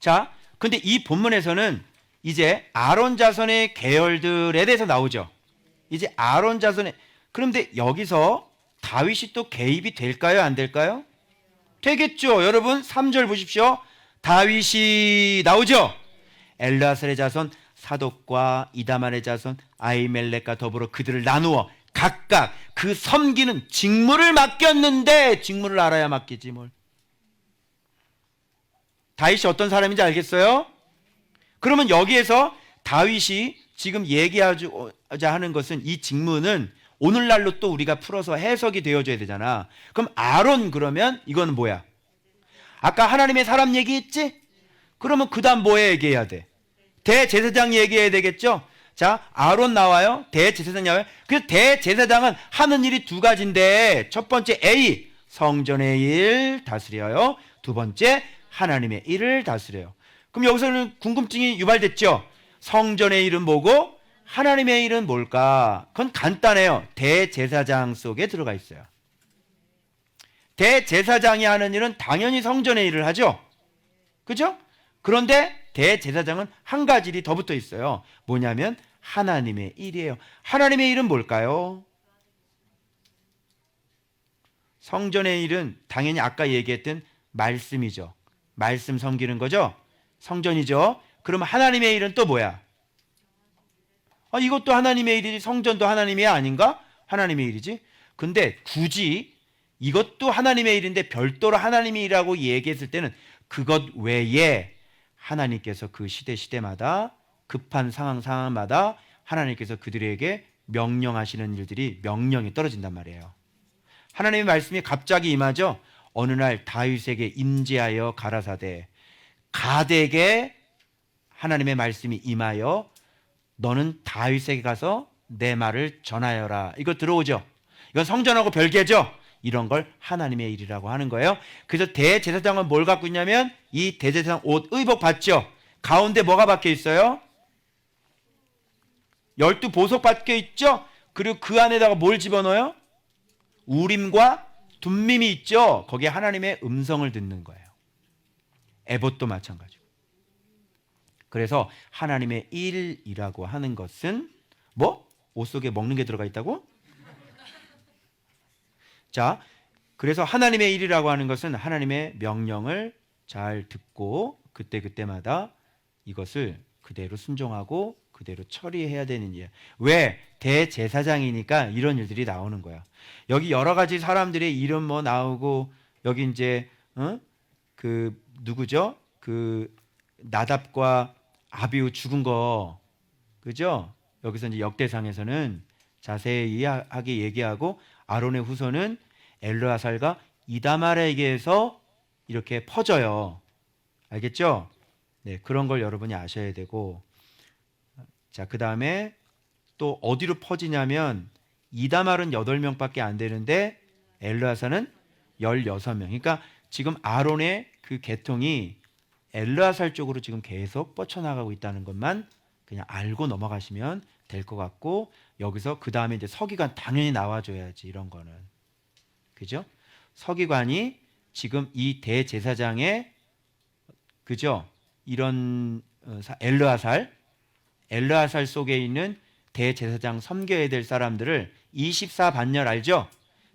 자, 근데 이 본문에서는 이제 아론 자손의 계열들에 대해서 나오죠. 이제 아론 자손의, 그런데 여기서 다윗이 또 개입이 될까요? 안 될까요? 되겠죠. 여러분 3절 보십시오. 다윗이 나오죠. 엘르아살의 자손 사독과 이다말의 자손 아히멜렉과 더불어 그들을 나누어 각각 그 섬기는 직무를 맡겼는데, 직무를 알아야 맡기지 뭘. 다윗이 어떤 사람인지 알겠어요? 그러면 여기에서 다윗이 지금 얘기하자 하는 것은, 이 직무는 오늘날로 또 우리가 풀어서 해석이 되어줘야 되잖아. 그럼 아론, 그러면 이건 뭐야? 아까 하나님의 사람 얘기했지? 그러면 그 다음 뭐 얘기해야 돼? 대제사장 얘기해야 되겠죠? 자, 아론 나와요. 대제사장 나와요. 그 대제사장은 하는 일이 두 가지인데, 첫 번째 A, 성전의 일 다스려요. 두 번째, 하나님의 일을 다스려요. 그럼 여기서는 궁금증이 유발됐죠? 성전의 일은 뭐고 하나님의 일은 뭘까? 그건 간단해요. 대제사장 속에 들어가 있어요. 대제사장이 하는 일은 당연히 성전의 일을 하죠. 그죠? 그런데 대제사장은 한 가지 일이 더 붙어 있어요. 뭐냐면 하나님의 일이에요. 하나님의 일은 뭘까요? 성전의 일은 당연히 아까 얘기했던 말씀이죠. 말씀 섬기는 거죠. 성전이죠. 그럼 하나님의 일은 또 뭐야? 이것도 하나님의 일이지, 성전도 하나님의 아닌가? 하나님의 일이지. 근데 굳이 이것도 하나님의 일인데 별도로 하나님의 일이라고 얘기했을 때는 그것 외에 하나님께서 그 시대마다 급한 상황마다 하나님께서 그들에게 명령하시는 일들이 명령이 떨어진단 말이에요. 하나님의 말씀이 갑자기 임하죠. 어느 날 다윗에게 임재하여 가라사대, 가드에게 하나님의 말씀이 임하여 너는 다윗에게 가서 내 말을 전하여라. 이거 들어오죠. 이건 성전하고 별개죠. 이런 걸 하나님의 일이라고 하는 거예요. 그래서 대제사장은 뭘 갖고 있냐면 이 대제사장 옷, 의복 봤죠. 가운데 뭐가 박혀 있어요? 12보석 박혀 있죠. 그리고 그 안에다가 뭘 집어넣어요? 우림과 둠밈이 있죠. 거기에 하나님의 음성을 듣는 거예요. 에봇도 마찬가지고. 그래서 하나님의 일이라고 하는 것은 뭐? 옷 속에 먹는 게 들어가 있다고? 자, 그래서 하나님의 일이라고 하는 것은 하나님의 명령을 잘 듣고 그때그때마다 이것을 그대로 순종하고 그대로 처리해야 되는 일. 왜? 대제사장이니까 이런 일들이 나오는 거야. 여기 여러 가지 사람들의 이름 뭐 나오고, 여기 이제 그 누구죠? 그 나답과 아비후 죽은 거, 그죠? 여기서 이제 역대상에서는 자세하게 얘기하고, 아론의 후손은 엘르아살과 이다말에게서 이렇게 퍼져요. 알겠죠? 네, 그런 걸 여러분이 아셔야 되고, 자, 그 다음에 또 어디로 퍼지냐면 이다말은 8명밖에 안 되는데 엘르아살은 16명. 그러니까 지금 아론의 그 계통이 엘르아살 쪽으로 지금 계속 뻗쳐나가고 있다는 것만 그냥 알고 넘어가시면 될 것 같고, 여기서 그 다음에 이제 서기관 당연히 나와줘야지, 이런 거는. 그죠? 서기관이 지금 이 대제사장의, 그죠? 이런 엘르아살 속에 있는 대제사장 섬겨야 될 사람들을 24반열 알죠?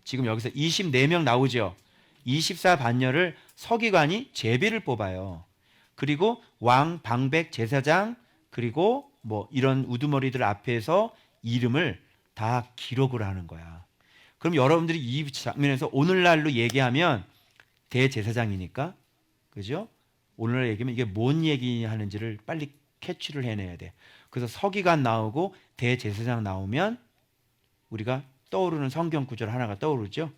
지금 여기서 24명 나오죠? 24반열을 서기관이 제비를 뽑아요. 그리고 왕, 방백, 제사장, 그리고 뭐 이런 우두머리들 앞에서 이름을 다 기록을 하는 거야. 그럼 여러분들이 이 장면에서 오늘날로 얘기하면 대제사장이니까, 그죠? 오늘날 얘기하면 이게 뭔 얘기하는지를 빨리 캐치를 해내야 돼. 그래서 서기관 나오고 대제사장 나오면 우리가 떠오르는 성경 구절 하나가 떠오르죠.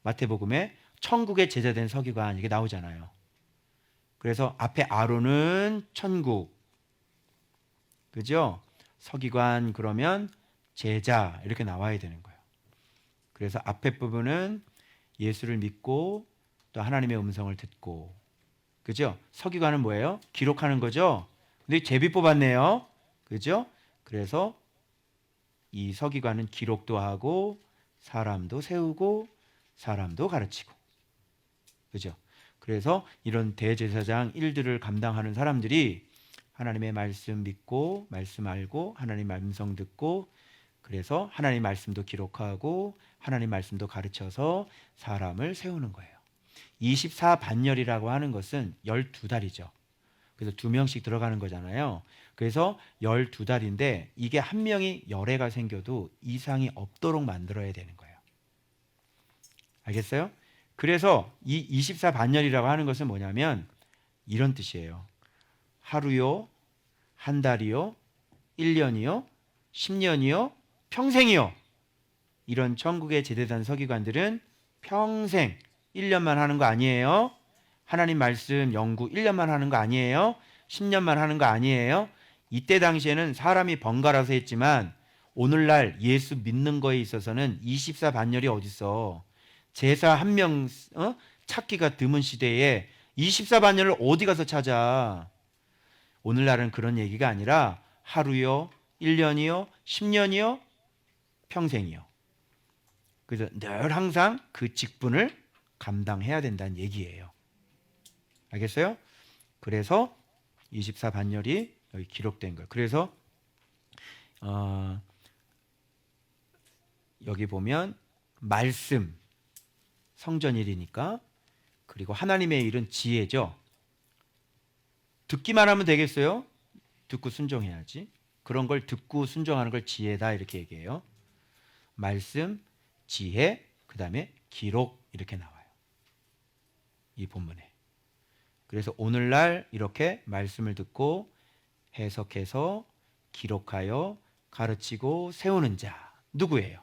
마태복음에 천국의 제자된 서기관 이게 나오잖아요. 그래서 앞에 아론은 천국, 그죠? 서기관 그러면 제자 이렇게 나와야 되는 거예요. 그래서 앞에 부분은 예수를 믿고 또 하나님의 음성을 듣고, 그죠? 서기관은 뭐예요? 기록하는 거죠. 근데 제비 뽑았네요. 그죠? 그래서 이 서기관은 기록도 하고 사람도 세우고 사람도 가르치고, 그죠? 그래서 이런 대제사장 일들을 감당하는 사람들이 하나님의 말씀 믿고 말씀 알고 하나님 말씀 듣고 그래서 하나님 말씀도 기록하고 하나님 말씀도 가르쳐서 사람을 세우는 거예요. 24반열이라고 하는 것은 12달이죠. 그래서 2명씩 들어가는 거잖아요. 그래서 12달인데 이게 한 명이 열애가 생겨도 이상이 없도록 만들어야 되는 거예요. 알겠어요? 그래서 이 24반열이라고 하는 것은 뭐냐면 이런 뜻이에요. 하루요, 한 달이요, 1년이요, 10년이요, 평생이요. 이런 천국의 제대된 서기관들은 평생 1년만 하는 거 아니에요. 하나님 말씀 연구 1년만 하는 거 아니에요. 10년만 하는 거 아니에요. 이때 당시에는 사람이 번갈아서 했지만 오늘날 예수 믿는 거에 있어서는 24반열이 어딨어. 제사 한 명 찾기가 드문 시대에 24반열을 어디 가서 찾아. 오늘날은 그런 얘기가 아니라 하루요, 1년이요, 10년이요, 평생이요. 그래서 늘 항상 그 직분을 감당해야 된다는 얘기예요. 알겠어요? 그래서 24반열이 여기 기록된 거예요. 그래서 여기 보면 말씀, 성전일이니까 그리고 하나님의 일은 지혜죠. 듣기만 하면 되겠어요? 듣고 순종해야지. 그런 걸 듣고 순종하는 걸 지혜다 이렇게 얘기해요. 말씀, 지혜, 그 다음에 기록 이렇게 나와요. 이 본문에. 그래서 오늘날 이렇게 말씀을 듣고 해석해서 기록하여 가르치고 세우는 자 누구예요?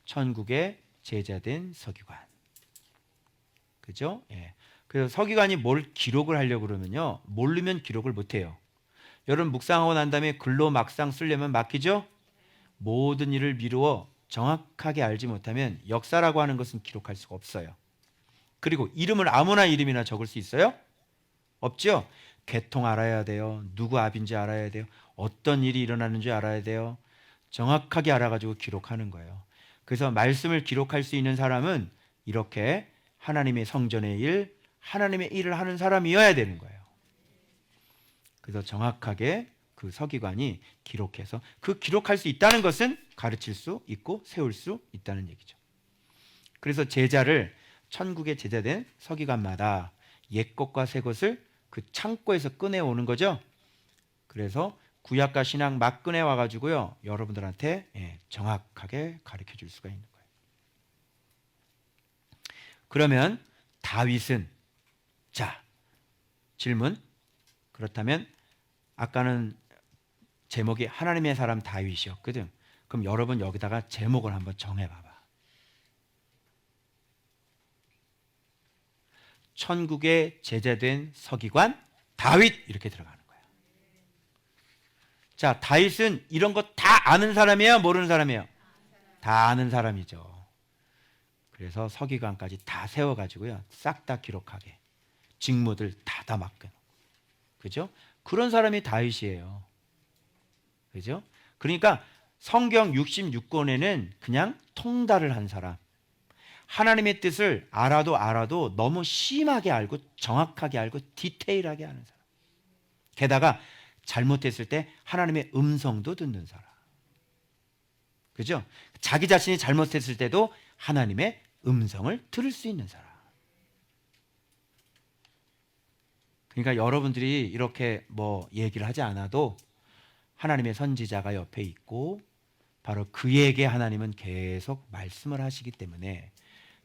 천국의 제자된 서기관. 그죠? 예. 그래서 서기관이 뭘 기록을 하려고 그러면요. 모르면 기록을 못해요. 여러분 묵상하고 난 다음에 글로 막상 쓰려면 막히죠? 모든 일을 미루어 정확하게 알지 못하면 역사라고 하는 것은 기록할 수가 없어요. 그리고 이름을 아무나 이름이나 적을 수 있어요? 없죠? 계통 알아야 돼요. 누구 아비인지 알아야 돼요. 어떤 일이 일어나는지 알아야 돼요. 정확하게 알아가지고 기록하는 거예요. 그래서 말씀을 기록할 수 있는 사람은 이렇게 하나님의 성전의 일, 하나님의 일을 하는 사람이어야 되는 거예요. 그래서 정확하게 그 서기관이 기록해서 그 기록할 수 있다는 것은 가르칠 수 있고 세울 수 있다는 얘기죠. 그래서 제자를 천국의 제자된 서기관마다 옛 것과 새 것을 그 창고에서 꺼내오는 거죠. 그래서 구약과 신약 막 꺼내와 가지고요 여러분들한테 정확하게 가르쳐 줄 수가 있는 거예요. 그러면 다윗은 자 질문 그렇다면 아까는 제목이 하나님의 사람 다윗이었거든. 그럼 여러분 여기다가 제목을 한번 정해봐봐. 천국의 제자된 서기관 다윗 이렇게 들어가는 거야. 자, 다윗은 이런 거 다 아는 사람이에요? 모르는 사람이에요? 다 아는 사람이죠. 그래서 서기관까지 다 세워가지고요 싹 다 기록하게 직무들 다 맡겨놓고 그죠? 그런 사람이 다윗이에요. 그죠? 그러니까 성경 66권에는 그냥 통달을 한 사람, 하나님의 뜻을 알아도 너무 심하게 알고 정확하게 알고 디테일하게 아는 사람, 게다가 잘못했을 때 하나님의 음성도 듣는 사람. 그죠? 자기 자신이 잘못했을 때도 하나님의 음성을 들을 수 있는 사람. 그러니까 여러분들이 이렇게 뭐 얘기를 하지 않아도 하나님의 선지자가 옆에 있고 바로 그에게 하나님은 계속 말씀을 하시기 때문에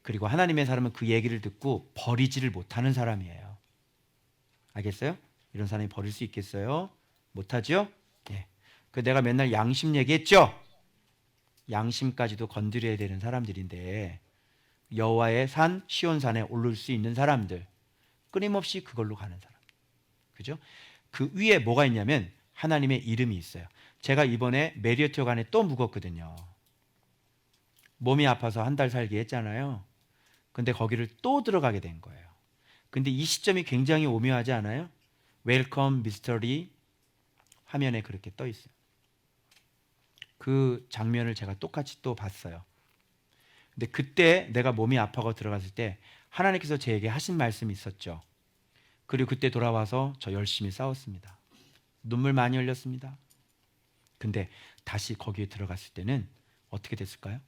그리고 하나님의 사람은 그 얘기를 듣고 버리지를 못하는 사람이에요. 알겠어요? 이런 사람이 버릴 수 있겠어요? 못하죠? 예. 그 내가 맨날 양심 얘기했죠? 양심까지도 건드려야 되는 사람들인데 여호와의 산 시온산에 오를 수 있는 사람들 끊임없이 그걸로 가는 사람. 그죠? 그 위에 뭐가 있냐면 하나님의 이름이 있어요. 제가 이번에 메리어트여관에 또 묵었거든요. 몸이 아파서 한 달 살기 했잖아요. 근데 거기를 또 들어가게 된 거예요. 근데 이 시점이 굉장히 오묘하지 않아요? 웰컴 미스터리 화면에 그렇게 떠 있어요. 그 장면을 제가 똑같이 또 봤어요. 근데 그때 내가 몸이 아파서 들어갔을 때 하나님께서 제게 하신 말씀이 있었죠. 그리고 그때 돌아와서 저 열심히 싸웠습니다. 눈물 많이 흘렸습니다. 근데 다시 거기에 들어갔을 때는 어떻게 됐을까요?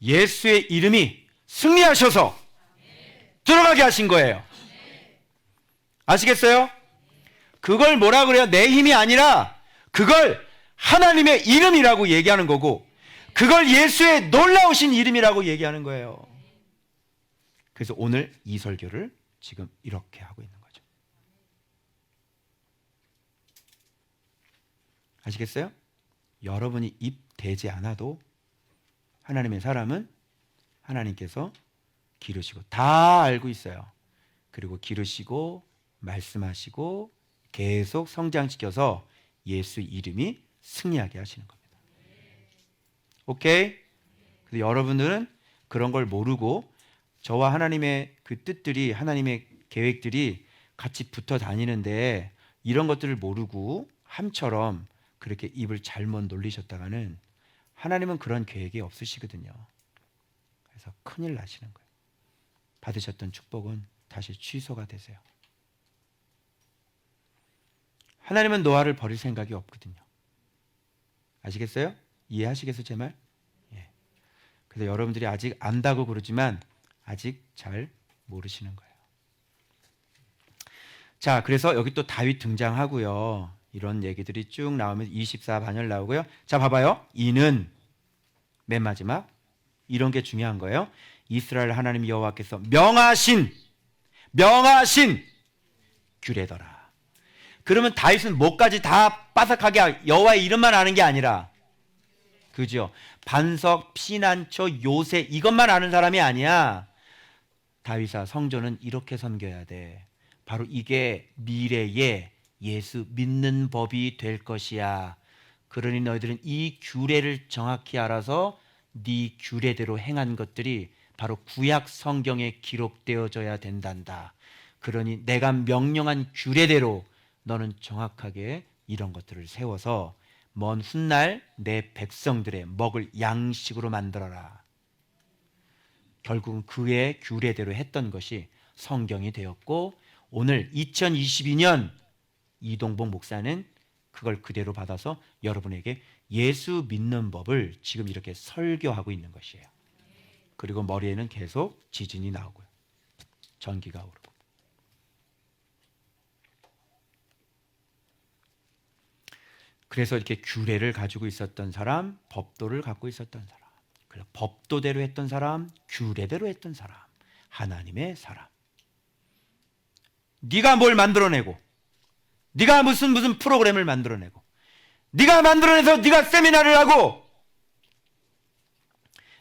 예수의 이름이 승리하셔서 들어가게 하신 거예요. 아시겠어요? 그걸 뭐라 그래요? 내 힘이 아니라 그걸 하나님의 이름이라고 얘기하는 거고, 그걸 예수의 놀라우신 이름이라고 얘기하는 거예요. 그래서 오늘 이 설교를 지금 이렇게 하고 있는 거죠. 아시겠어요? 여러분이 입 대지 않아도 하나님의 사람은 하나님께서 기르시고 다 알고 있어요. 그리고 기르시고 말씀하시고 계속 성장시켜서 예수 이름이 승리하게 하시는 겁니다. 오케이? 근데 여러분들은 그런 걸 모르고 저와 하나님의 그 뜻들이, 하나님의 계획들이 같이 붙어 다니는데 이런 것들을 모르고 함처럼 그렇게 입을 잘못 놀리셨다가는 하나님은 그런 계획이 없으시거든요. 그래서 큰일 나시는 거예요. 받으셨던 축복은 다시 취소가 되세요. 하나님은 노아를 버릴 생각이 없거든요. 아시겠어요? 이해하시겠어요, 제 말? 예. 그래서 여러분들이 아직 안다고 그러지만 아직 잘 모르시는 거예요. 자, 그래서 여기 또 다윗 등장하고요. 이런 얘기들이 쭉 나오면 24반열 나오고요. 자, 봐봐요. 이는 맨 마지막 이런 게 중요한 거예요. 이스라엘 하나님 여호와께서 명하신 규례더라. 그러면 다윗은 뭐까지 다 빠삭하게 여호와의 이름만 아는 게 아니라, 그죠? 반석, 피난처, 요새 이것만 아는 사람이 아니야. 다윗아, 성전은 이렇게 섬겨야 돼. 바로 이게 미래의 예수 믿는 법이 될 것이야. 그러니 너희들은 이 규례를 정확히 알아서 네 규례대로 행한 것들이 바로 구약 성경에 기록되어져야 된단다. 그러니 내가 명령한 규례대로 너는 정확하게 이런 것들을 세워서 먼 훗날 내 백성들의 먹을 양식으로 만들어라. 결국은 그의 규례대로 했던 것이 성경이 되었고, 오늘 2022년 이동복 목사는 그걸 그대로 받아서 여러분에게 예수 믿는 법을 지금 이렇게 설교하고 있는 것이에요. 그리고 머리에는 계속 지진이 나오고요. 전기가 오르고. 그래서 이렇게 규례를 가지고 있었던 사람, 법도를 갖고 있었던 사람, 그래서 법도대로 했던 사람, 규례대로 했던 사람, 하나님의 사람. 네가 뭘 만들어내고, 네가 무슨 프로그램을 만들어내고, 네가 만들어내서 네가 세미나를 하고,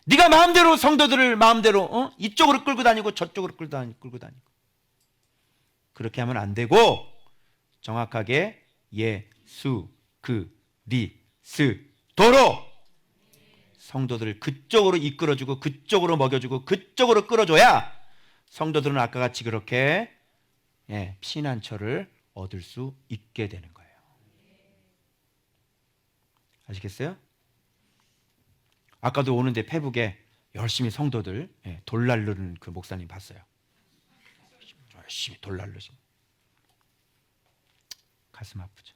네가 마음대로 성도들을 마음대로 이쪽으로 끌고 다니고 저쪽으로 끌고 다니고 그렇게 하면 안 되고, 정확하게 예수 그리스도로 성도들을 그쪽으로 이끌어주고 그쪽으로 먹여주고 그쪽으로 끌어줘야 성도들은 아까 같이 그렇게 피난처를 얻을 수 있게 되는 거예요. 아시겠어요? 아까도 오는데 페북에 열심히 성도들 돌 날르는 그 목사님 봤어요. 열심히 돌 날르시고 가슴 아프죠.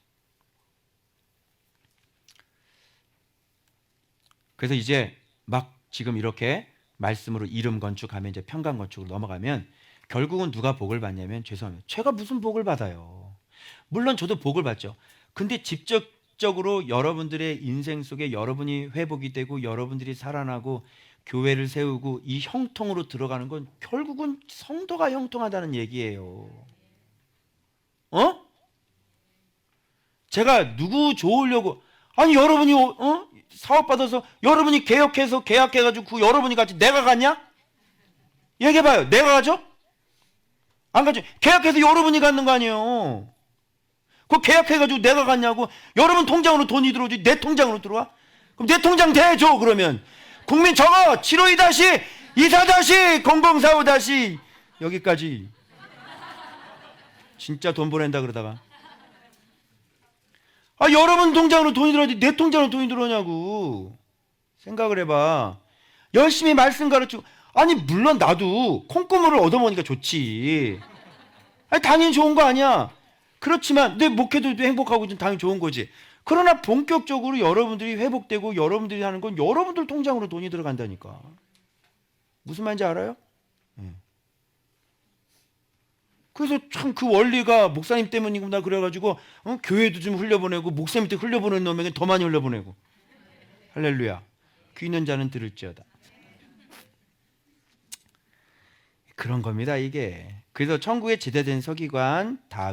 그래서 이제 막 지금 이렇게 말씀으로 이름 건축하면 이제 평강 건축으로 넘어가면 결국은 누가 복을 받냐면, 죄송합니다, 제가 무슨 복을 받아요. 물론 저도 복을 받죠. 근데 직접적으로 여러분들의 인생 속에 여러분이 회복이 되고 여러분들이 살아나고 교회를 세우고 이 형통으로 들어가는 건 결국은 성도가 형통하다는 얘기예요. 제가 누구 좋으려고, 아니 여러분이 사업 받아서 여러분이 개혁해서 계약해가지고 그 여러분이 같이 내가 갔냐? 얘기해봐요. 내가 가죠? 안 가죠. 계약해서 여러분이 갖는 거 아니에요. 그거 계약해가지고 내가 갔냐고. 여러분 통장으로 돈이 들어오지 내 통장으로 들어와? 그럼 내 통장 대줘. 그러면 국민 적어 752-24-0045- 여기까지. 진짜 돈 보낸다 그러다가, 여러분 통장으로 돈이 들어오지 내 통장으로 돈이 들어오냐고. 생각을 해봐. 열심히 말씀 가르치고, 아니 물론 나도 콩고물을 얻어먹으니까 좋지. 아니 당연히 좋은 거 아니야. 그렇지만 내 목회도 행복하고 당연히 좋은 거지. 그러나 본격적으로 여러분들이 회복되고 여러분들이 하는 건 여러분들 통장으로 돈이 들어간다니까. 무슨 말인지 알아요? 그래서 참 그 원리가 목사님 때문이구나 그래가지고 교회도 좀 흘려보내고 목사님 때 흘려보내는 놈에게 더 많이 흘려보내고. 할렐루야. 귀 있는 자는 들을지어다. 그런 겁니다 이게. 그래서 천국에 제대된 서기관 다